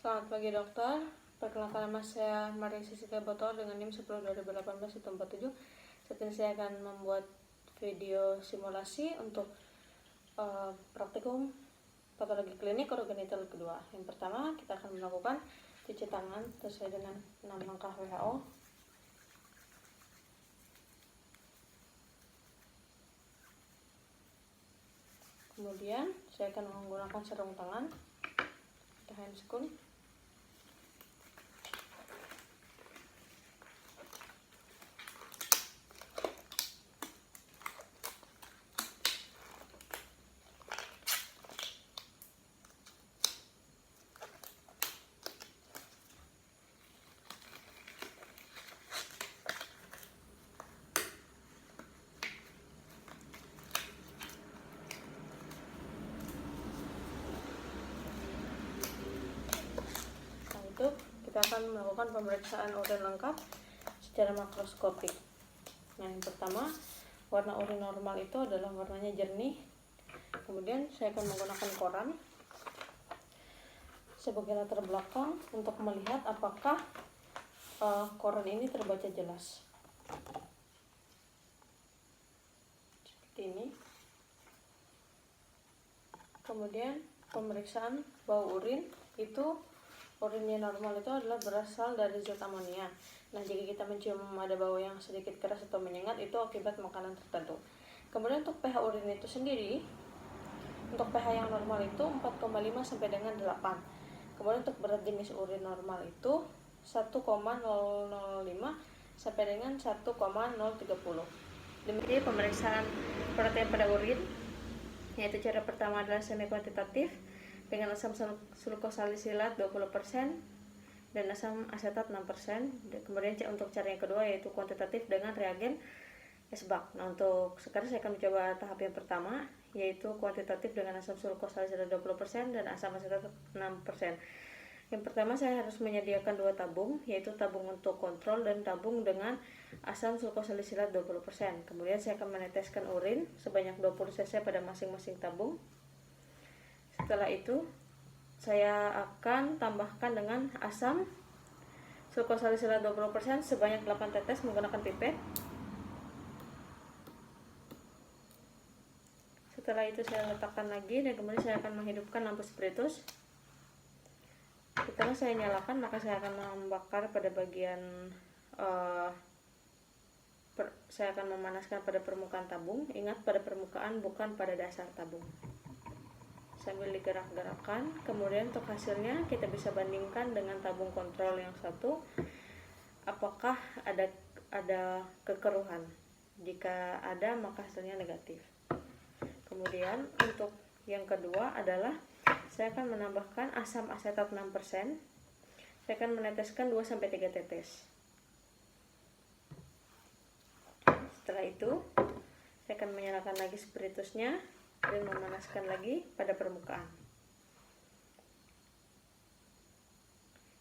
Selamat pagi dokter, perkenalkan nama saya Maria Sisika Botol dengan NIM 10/2018-147. Saat ini saya akan membuat video simulasi untuk praktikum patologi klinik organoidal kedua. Yang pertama, kita akan melakukan cuci tangan sesuai dengan 6 langkah WHO. Kemudian saya akan menggunakan sarung tangan atau handscoon. Kita akan melakukan pemeriksaan urin lengkap secara makroskopik. Nah, yang pertama, warna urin normal itu adalah warnanya jernih. Kemudian saya akan menggunakan koran sebagai latar belakang untuk melihat apakah koran ini terbaca jelas. Seperti ini. Kemudian pemeriksaan bau urin itu, urinnya normal itu adalah berasal dari zat amonia. Nah, jika kita mencium ada bau yang sedikit keras atau menyengat, itu akibat makanan tertentu. Kemudian untuk pH urin itu sendiri, untuk pH yang normal itu 4,5 sampai dengan 8. Kemudian untuk berat jenis urin normal itu 1,005 sampai dengan 1,030. Demikian pemeriksaan protein pada urin, yaitu cara pertama adalah semi kuantitatif dengan asam sulkosalisilat 20% dan asam asetat 6%. Kemudian untuk cara yang kedua yaitu kuantitatif dengan reagen SBAC. Nah, untuk sekarang saya akan mencoba tahap yang pertama, yaitu kuantitatif dengan asam sulkosalisilat 20% dan asam asetat 6%. Yang pertama, saya harus menyediakan 2 tabung, yaitu tabung untuk kontrol dan tabung dengan asam sulkosalisilat 20%. Kemudian saya akan meneteskan urin sebanyak 20 cc pada masing-masing tabung. Setelah itu, saya akan tambahkan dengan asam sulkosalisilat 20% sebanyak 8 tetes menggunakan pipet. Setelah itu saya letakkan lagi dan kemudian saya akan menghidupkan lampu spiritus. Setelah saya nyalakan, maka saya akan membakar pada bagian saya akan memanaskan pada permukaan tabung. Ingat, pada permukaan, bukan pada dasar tabung. Sambil digerak-gerakkan, kemudian untuk hasilnya kita bisa bandingkan dengan tabung kontrol yang satu, apakah ada kekeruhan. Jika ada, maka hasilnya negatif. Kemudian untuk yang kedua adalah saya akan menambahkan asam asetat 6%. Saya akan meneteskan 2-3 tetes. Setelah itu, saya akan menyalakan lagi spiritusnya dan memanaskan lagi pada permukaan.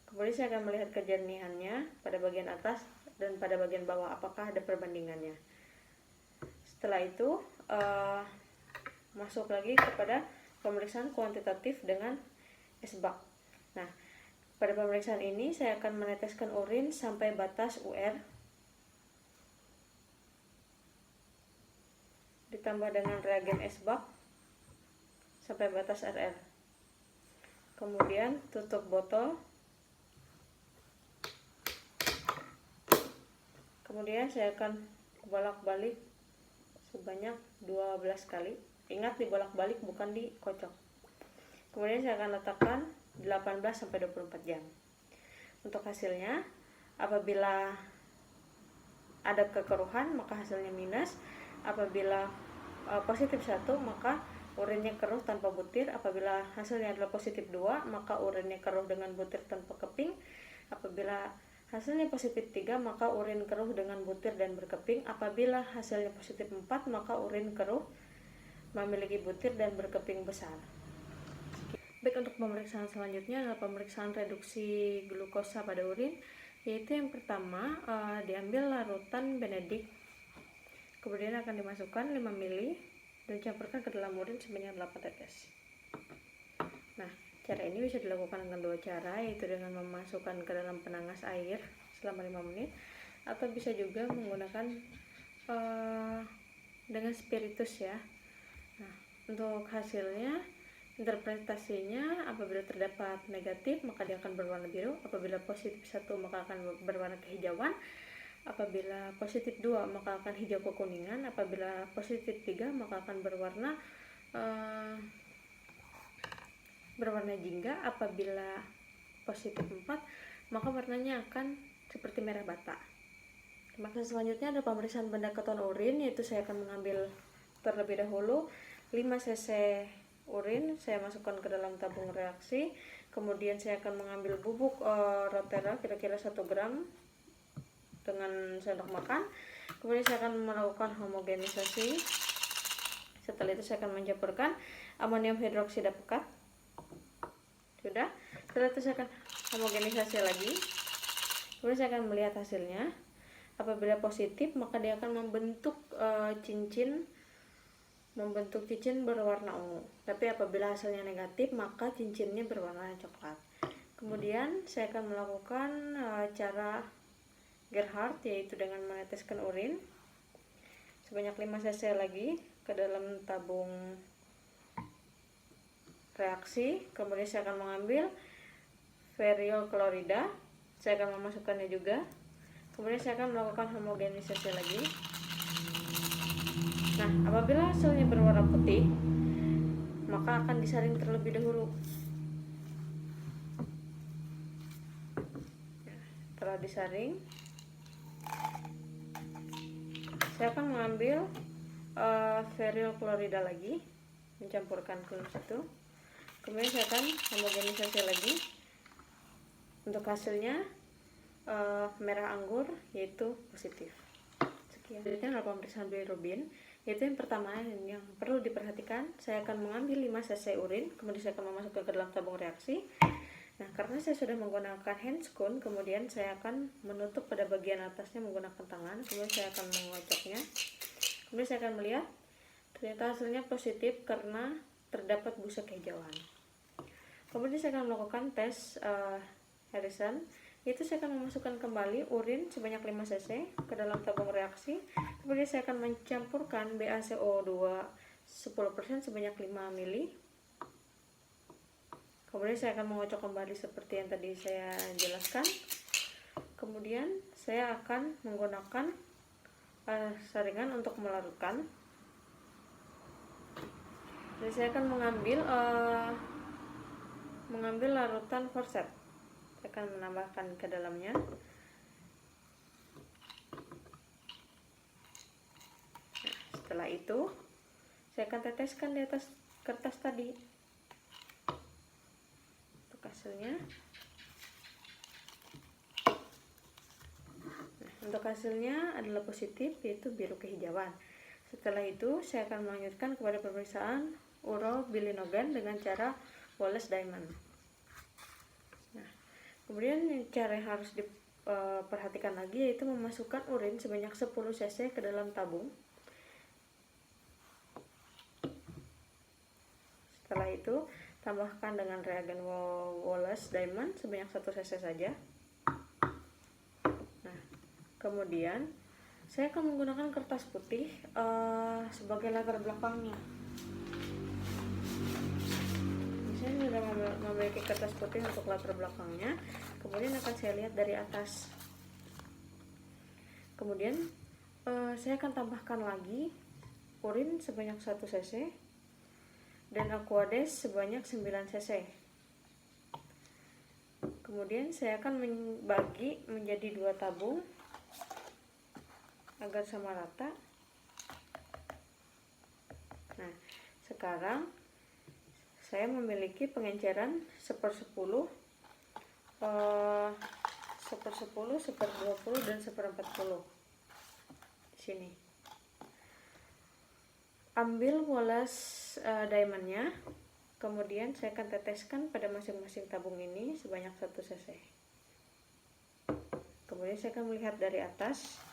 Kemudian saya akan melihat kejernihannya pada bagian atas dan pada bagian bawah, apakah ada perbandingannya. Setelah itu masuk lagi kepada pemeriksaan kuantitatif dengan SBAC. Nah, pada pemeriksaan ini saya akan meneteskan urin sampai batas UR, ditambah dengan reagen SBAC sampai batas RR. Kemudian tutup botol. Kemudian saya akan bolak-balik sebanyak 12 kali. Ingat, dibolak-balik bukan dikocok. Kemudian saya akan letakkan 18-24 jam. Untuk hasilnya, apabila ada kekeruhan maka hasilnya minus. Apabila positif 1, maka urinnya keruh tanpa butir. Apabila hasilnya adalah positif 2, maka urinnya keruh dengan butir tanpa keping. Apabila hasilnya positif 3, maka urin keruh dengan butir dan berkeping. Apabila hasilnya positif 4, maka urin keruh memiliki butir dan berkeping besar. Baik, untuk pemeriksaan selanjutnya adalah pemeriksaan reduksi glukosa pada urin, yaitu yang pertama diambil larutan benedik, kemudian akan dimasukkan 5 ml dan dicampurkan ke dalam urin sebanyak 8 tetes. Nah, Cara ini bisa dilakukan dengan dua cara, yaitu dengan memasukkan ke dalam penangas air selama 5 menit, atau bisa juga menggunakan dengan spiritus ya. Nah, untuk hasilnya, interpretasinya, apabila terdapat negatif maka dia akan berwarna biru, apabila positif 1 maka akan berwarna kehijauan, apabila positif 2 maka akan hijau kekuningan, apabila positif 3 maka akan berwarna jingga, apabila positif 4 maka warnanya akan seperti merah bata. Maka selanjutnya ada pemeriksaan benda keton urin, yaitu saya akan mengambil terlebih dahulu 5 cc urin, saya masukkan ke dalam tabung reaksi. Kemudian saya akan mengambil bubuk rotera kira-kira 1 gram dengan sendok makan. Kemudian saya akan melakukan homogenisasi. Setelah itu saya akan mencampurkan amonium hidroksida pekat. Sudah. Setelah itu saya akan homogenisasi lagi. Kemudian saya akan melihat hasilnya. Apabila positif maka dia akan membentuk cincin berwarna ungu. Tapi apabila hasilnya negatif maka cincinnya berwarna coklat. Kemudian saya akan melakukan cara Gerhardt, yaitu dengan meneteskan urin sebanyak 5 cc lagi ke dalam tabung reaksi. Kemudian saya akan mengambil ferriol klorida, saya akan memasukkannya juga. Kemudian saya akan melakukan homogenisasi lagi. Nah, apabila hasilnya berwarna putih maka akan disaring terlebih dahulu. Setelah disaring, saya akan mengambil ferriol klorida lagi, mencampurkan ke dalam situ. Kemudian saya akan homogenisasi lagi. Untuk hasilnya merah anggur, yaitu positif. Sekian. Selanjutnya adalah pemeriksaan bilirubin, yaitu yang pertama yang perlu diperhatikan, saya akan mengambil 5 cc urin, kemudian saya akan memasukkan ke dalam tabung reaksi. Nah, karena saya sudah menggunakan handscoon, kemudian saya akan menutup pada bagian atasnya menggunakan tangan, kemudian saya akan mengocoknya. Kemudian saya akan melihat ternyata hasilnya positif karena terdapat busa kehijauan. Kemudian saya akan melakukan tes Harrison, yaitu saya akan memasukkan kembali urin sebanyak 5 cc ke dalam tabung reaksi. Kemudian saya akan mencampurkan BaCO2 10% sebanyak 5 ml. Kemudian saya akan mengocok kembali seperti yang tadi saya jelaskan. Kemudian saya akan menggunakan saringan untuk melarutkan. Jadi saya akan mengambil larutan forceps. Saya akan menambahkan ke dalamnya. Nah, setelah itu saya akan teteskan di atas kertas tadi. Untuk hasilnya. Nah, untuk hasilnya adalah positif, yaitu biru kehijauan. Setelah itu saya akan melanjutkan kepada pemeriksaan urobilinogen dengan cara Wallace Diamond. Nah, kemudian cara yang harus diperhatikan lagi yaitu memasukkan urin sebanyak 10 cc ke dalam tabung. Setelah itu tambahkan dengan reagen Wallace Diamond sebanyak 1 cc saja. Nah, kemudian saya akan menggunakan kertas putih sebagai latar belakangnya. Saya sudah memiliki kertas putih untuk latar belakangnya. Kemudian akan saya lihat dari atas. Kemudian saya akan tambahkan lagi urin sebanyak 1 cc dan aquades sebanyak 9 cc. Kemudian saya akan membagi menjadi 2 tabung agar sama rata. Nah, sekarang saya memiliki pengenceran 1/10, 1/10, 1/20 dan 1/40. Di sini. Ambil Wallace diamondnya, kemudian saya akan teteskan pada masing-masing tabung ini sebanyak 1 cc. Kemudian saya akan melihat dari atas.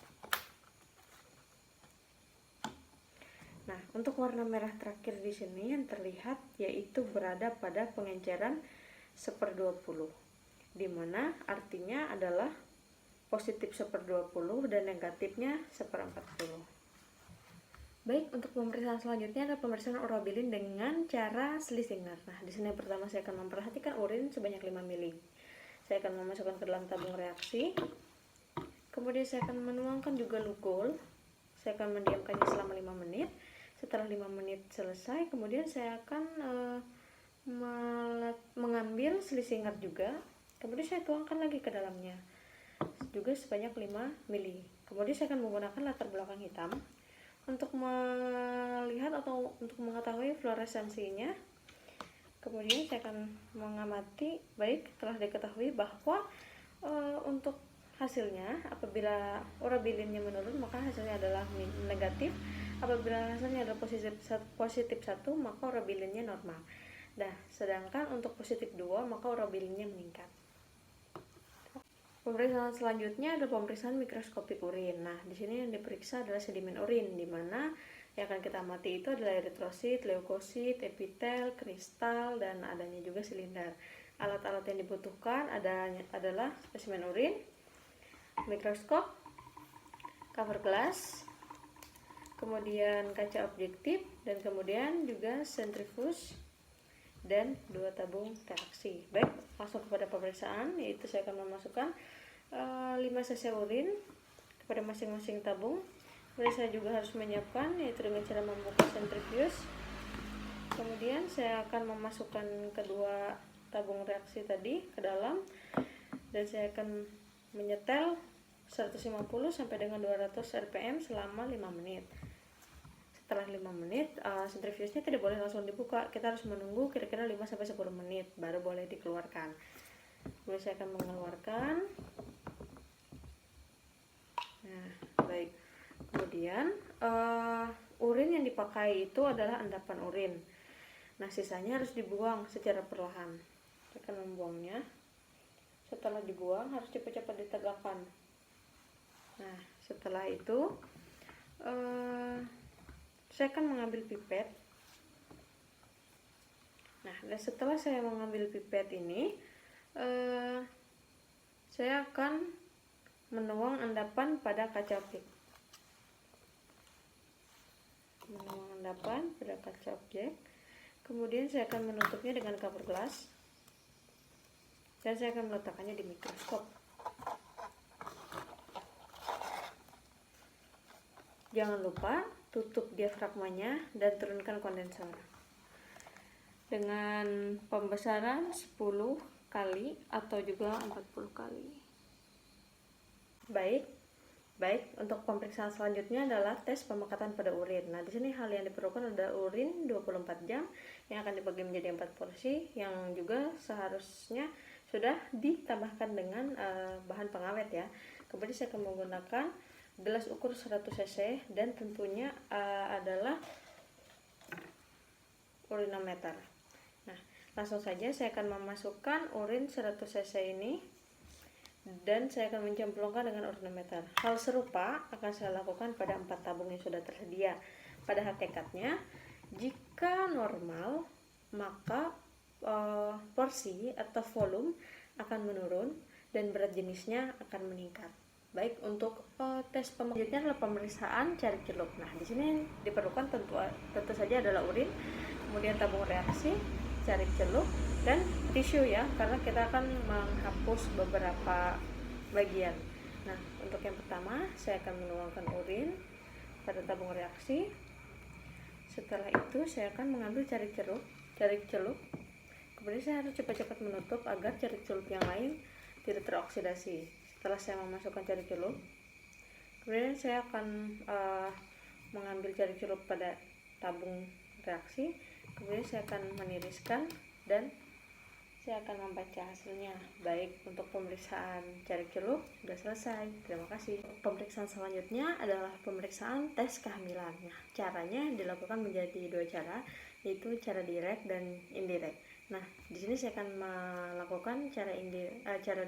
Nah, untuk warna merah terakhir di sini yang terlihat yaitu berada pada pengenceran 1/20, dimana artinya adalah positif 1/20 dan negatifnya 1/40. Baik, untuk pemeriksaan selanjutnya adalah pemeriksaan urabilin dengan cara Schlesinger. Nah, di sini yang pertama saya akan memperhatikan urin sebanyak 5 ml. Saya akan memasukkan ke dalam tabung reaksi. Kemudian saya akan menuangkan juga lugol. Saya akan mendiamkannya selama 5 menit. Setelah 5 menit selesai, kemudian saya akan mengambil Schlesinger juga. Kemudian saya tuangkan lagi ke dalamnya. Juga sebanyak 5 ml. Kemudian saya akan menggunakan latar belakang hitam untuk melihat atau untuk mengetahui fluoresensinya. Kemudian saya akan mengamati. Baik, telah diketahui bahwa untuk hasilnya apabila urabilinnya menurun maka hasilnya adalah negatif. Apabila hasilnya adalah positif 1 maka urabilinnya normal. Nah, sedangkan untuk positif 2 maka urabilinnya meningkat. Pemeriksaan selanjutnya adalah pemeriksaan mikroskopik urin. Nah, di sini yang diperiksa adalah sedimen urin, di mana yang akan kita amati itu adalah eritrosit, leukosit, epitel, kristal, dan adanya juga silinder. Alat-alat yang dibutuhkan adalah spesimen urin, mikroskop, cover glass, kemudian kaca objektif, dan kemudian juga sentrifuge dan 2 tabung reaksi. Baik, langsung kepada pemeriksaan, yaitu saya akan memasukkan 5 cc urin kepada masing-masing tabung. Kemudian saya juga harus menyiapkan, yaitu dengan cara membuka sentrifuge. Kemudian saya akan memasukkan kedua tabung reaksi tadi ke dalam, dan saya akan menyetel 150 sampai dengan 200 rpm selama 5 menit. Setelah 5 menit, sentrifugenya tidak boleh langsung dibuka. Kita harus menunggu kira-kira 5 sampai 10 menit baru boleh dikeluarkan. Kemudian saya akan mengeluarkan. Nah, baik. Kemudian urin yang dipakai itu adalah endapan urin. Nah, sisanya harus dibuang secara perlahan. Saya akan membuangnya. Setelah dibuang harus cepat-cepat ditegakkan. Nah, setelah itu saya akan mengambil pipet. Nah, dan setelah saya mengambil pipet ini, saya akan menuang endapan pada kaca objek. Menuang endapan pada kaca objek. Kemudian saya akan menutupnya dengan cover glass. Dan saya akan meletakkannya di mikroskop. Jangan lupa tutup diafragmanya dan turunkan kondensor dengan pembesaran 10 kali atau juga 40 kali. Baik, untuk pemeriksaan selanjutnya adalah tes pemakatan pada urin. Nah, di sini hal yang diperlukan adalah urin 24 jam yang akan dibagi menjadi 4 porsi, yang juga seharusnya sudah ditambahkan dengan bahan pengawet ya. Kemudian saya akan menggunakan gelas ukur 100 cc dan tentunya adalah urinometer. Nah, langsung saja saya akan memasukkan urin 100 cc ini dan saya akan mencemplungkan dengan urinometer. Hal serupa akan saya lakukan pada 4 tabung yang sudah tersedia. Pada hakikatnya, jika normal maka porsi atau volume akan menurun dan berat jenisnya akan meningkat. Baik, untuk tes selanjutnya adalah pemeriksaan cari celup. Nah, di sini diperlukan tentu saja adalah urin, kemudian tabung reaksi, cari celup, dan tisu ya, karena kita akan menghapus beberapa bagian. Nah, untuk yang pertama saya akan menuangkan urin pada tabung reaksi. Setelah itu saya akan mengambil cari celup. Kemudian saya harus cepat-cepat menutup agar cari celup yang lain tidak teroksidasi. Setelah saya memasukkan cari celup, kemudian saya akan mengambil cari celup pada tabung reaksi. Kemudian saya akan meniriskan dan saya akan membaca hasilnya. Baik, untuk pemeriksaan cari celup sudah selesai. Terima kasih. Pemeriksaan selanjutnya adalah pemeriksaan tes kehamilan. Nah, caranya dilakukan menjadi 2 cara, yaitu cara direct dan indirect. Nah, di sini saya akan melakukan cara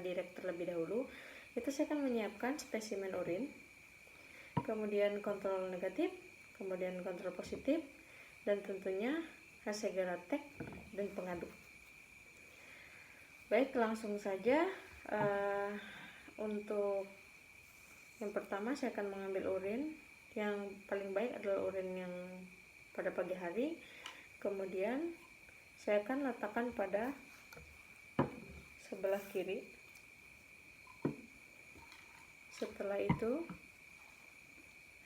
direct terlebih dahulu. Itu saya akan menyiapkan spesimen urin, kemudian kontrol negatif, kemudian kontrol positif, dan tentunya hasil geratek dan pengaduk. Baik, langsung saja. Untuk yang pertama saya akan mengambil urin. Yang paling baik adalah urin yang pada pagi hari. Kemudian saya akan letakkan pada sebelah kiri. Setelah itu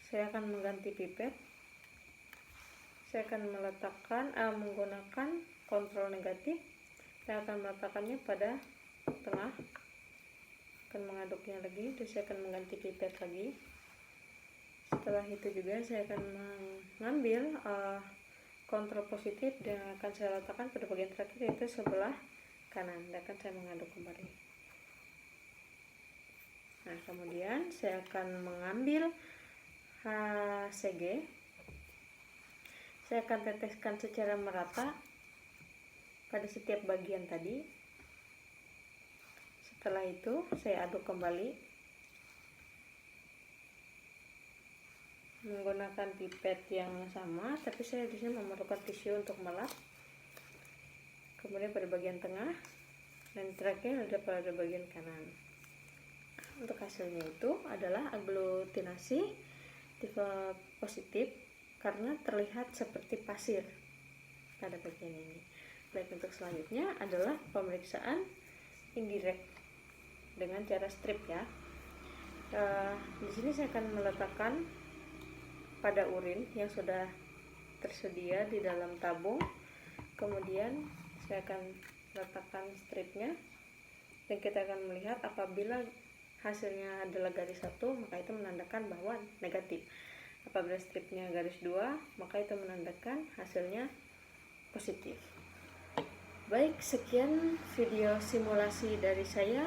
saya akan mengganti pipet. Saya akan menggunakan kontrol negatif. Saya akan meletakkannya pada tengah, akan mengaduknya lagi, terus saya akan mengganti pipet lagi. Setelah itu juga saya akan mengambil kontrol positif dan akan saya letakkan pada bagian terakhir, yaitu sebelah kanan, dan akan saya mengaduk kembali. Nah, kemudian saya akan mengambil HCG. Saya akan teteskan secara merata pada setiap bagian tadi. Setelah itu saya aduk kembali menggunakan pipet yang sama, tapi saya di sini memerlukan tisu untuk melap. Kemudian pada bagian tengah, dan terakhir ada pada bagian kanan. Untuk hasilnya itu adalah aglutinasi tipe positif karena terlihat seperti pasir pada bagian ini. Baik, untuk selanjutnya adalah pemeriksaan indirect dengan cara strip ya. Di sini saya akan meletakkan pada urin yang sudah tersedia di dalam tabung. Kemudian saya akan letakkan stripnya, dan kita akan melihat apabila hasilnya adalah garis 1, maka itu menandakan bahwa negatif. Apabila stripnya garis 2, maka itu menandakan hasilnya positif. Baik, sekian video simulasi dari saya.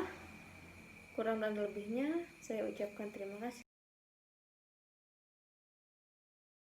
Kurang dan lebihnya saya ucapkan terima kasih.